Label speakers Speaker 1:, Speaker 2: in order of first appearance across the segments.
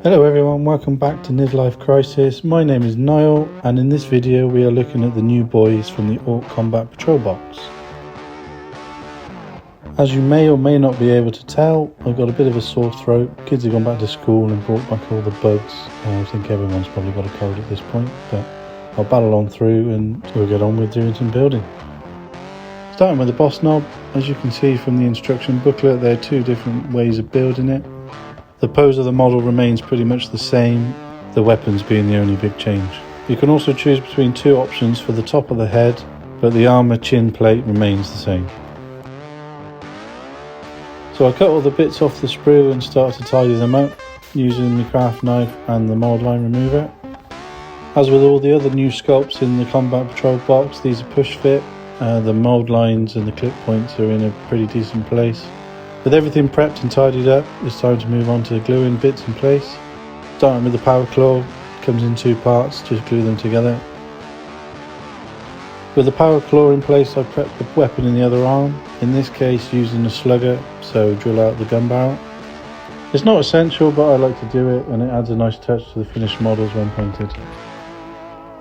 Speaker 1: Hello everyone, welcome back to Nid-life Crisis. My name is Niall, and in this video we are looking at the new Boyz from the Orc Combat Patrol box. As you may or may not be able to tell, I've got a bit of a sore throat. Kids have gone back to school and brought back all the bugs. I think everyone's probably got a cold at this point, but I'll battle on through and we'll get on with doing some building. Starting with the boss knob, as you can see from the instruction booklet, there are two different ways of building it. The pose of the model remains pretty much the same, the weapons being the only big change. You can also choose between two options for the top of the head, but the armour chin plate remains the same. So I cut all the bits off the sprue and start to tidy them up using the craft knife and the mould line remover. As with all the other new sculpts in the Combat Patrol box, these are push fit. The mould lines and the clip points are in a pretty decent place. With everything prepped and tidied up, it's time to move on to gluing bits in place. Starting with the power claw, comes in two parts, just glue them together. With the power claw in place, I prepped the weapon in the other arm, in this case using a slugger, so drill out the gun barrel. It's not essential, but I like to do it and it adds a nice touch to the finished models when painted.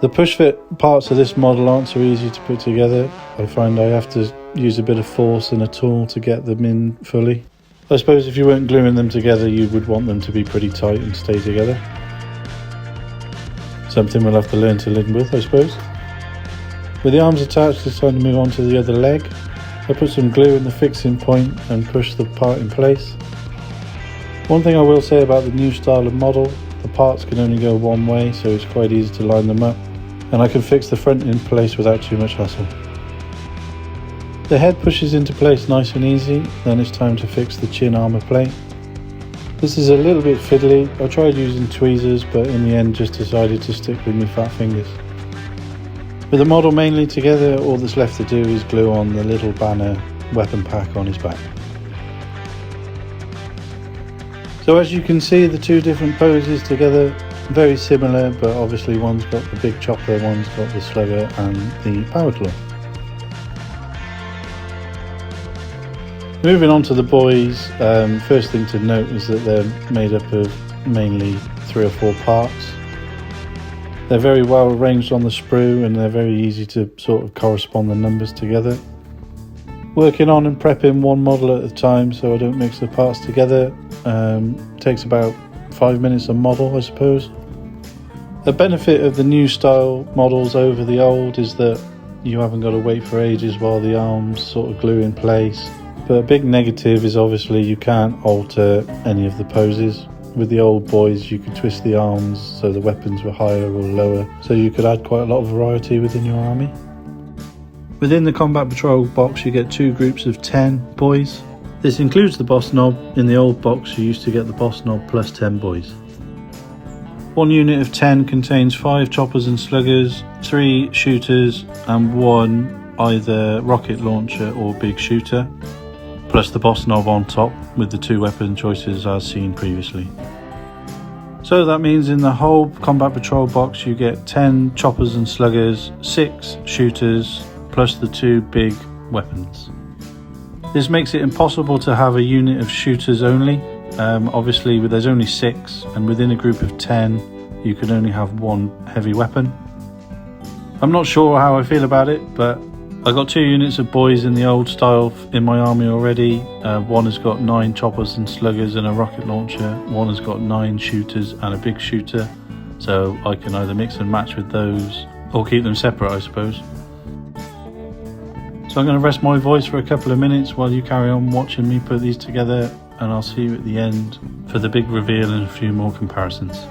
Speaker 1: The push fit parts of this model aren't so easy to put together. I find I have to use a bit of force and a tool to get them in fully. I suppose if you weren't gluing them together, you would want them to be pretty tight and stay together. Something we'll have to learn to live with, I suppose. With the arms attached, it's time to move on to the other leg. I put some glue in the fixing point and push the part in place. One thing I will say about the new style of model, the parts can only go one way, so it's quite easy to line them up, and I can fix the front in place without too much hassle. The head pushes into place nice and easy, then it's time to fix the chin armour plate. This is a little bit fiddly. I tried using tweezers, but in the end just decided to stick with my fat fingers. With the model mainly together, all that's left to do is glue on the little banner weapon pack on his back. So as you can see, the two different poses together, very similar, but obviously one's got the big chopper, one's got the slugger and the power claw. Moving on to the Boyz, first thing to note is that they're made up of mainly 3 or 4 parts. They're very well arranged on the sprue and they're very easy to sort of correspond the numbers together. Working on and prepping one model at a time so I don't mix the parts together takes about 5 minutes a model, I suppose. The benefit of the new style models over the old is that you haven't got to wait for ages while the arms sort of glue in place. But a big negative is obviously you can't alter any of the poses. With the old Boyz you could twist the arms so the weapons were higher or lower, so you could add quite a lot of variety within your army. Within the Combat Patrol box you get 2 groups of 10 Boyz. This includes the boss knob. In the old box you used to get the boss knob plus 10 Boyz. One unit of 10 contains 5 choppers and sluggers, 3 shooters and 1 either rocket launcher or big shooter, plus the boss knob on top with the 2 weapon choices as seen previously. So that means in the whole Combat Patrol box you get 10 choppers and sluggers, 6 shooters, plus the 2 big weapons. This makes it impossible to have a unit of shooters only. Obviously there's only 6, and within a group of 10 you can only have 1 heavy weapon. I'm not sure how I feel about it, but I got 2 units of Boyz in the old style in my army already. One has got 9 choppers and sluggers and a rocket launcher. One has got 9 shooters and a big shooter. So I can either mix and match with those or keep them separate, I suppose. So I'm going to rest my voice for a couple of minutes while you carry on watching me put these together, and I'll see you at the end for the big reveal and a few more comparisons.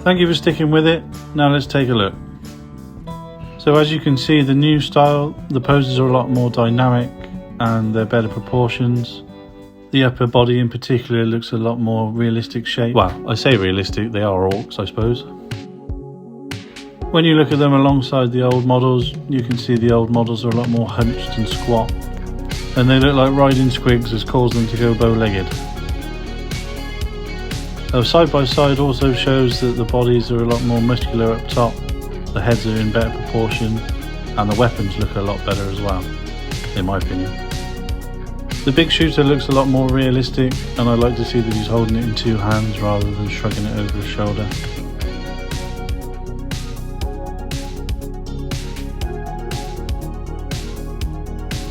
Speaker 1: Thank you for sticking with it. Now let's take a look. So as you can see, the new style, the poses are a lot more dynamic and they're better proportions. The upper body in particular looks a lot more realistic shape. Well, I say realistic, they are orcs, I suppose. When you look at them alongside the old models, you can see the old models are a lot more hunched and squat. And they look like riding squigs has caused them to go bow-legged. Side by side also shows that the bodies are a lot more muscular up top, the heads are in better proportion, and the weapons look a lot better as well, in my opinion. The big shooter looks a lot more realistic, and I like to see that he's holding it in two hands rather than shrugging it over his shoulder.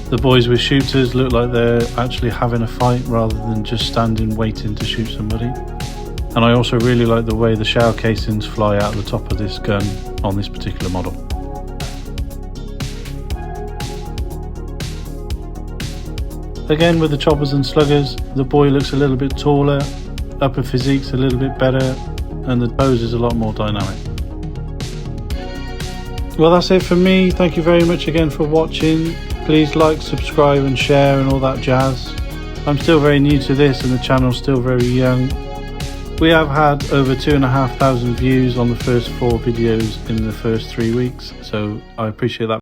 Speaker 1: The boys with shooters look like they're actually having a fight rather than just standing waiting to shoot somebody. And I also really like the way the shell casings fly out the top of this gun on this particular model. Again, with the choppers and sluggers, the boy looks a little bit taller, upper physique's a little bit better, and the pose is a lot more dynamic. Well, that's it for me. Thank you very much again for watching. Please like, subscribe and share and all that jazz. I'm still very new to this and the channel's still very young. We have had over 2,500 views on the first 4 videos in the first 3 weeks, so I appreciate that.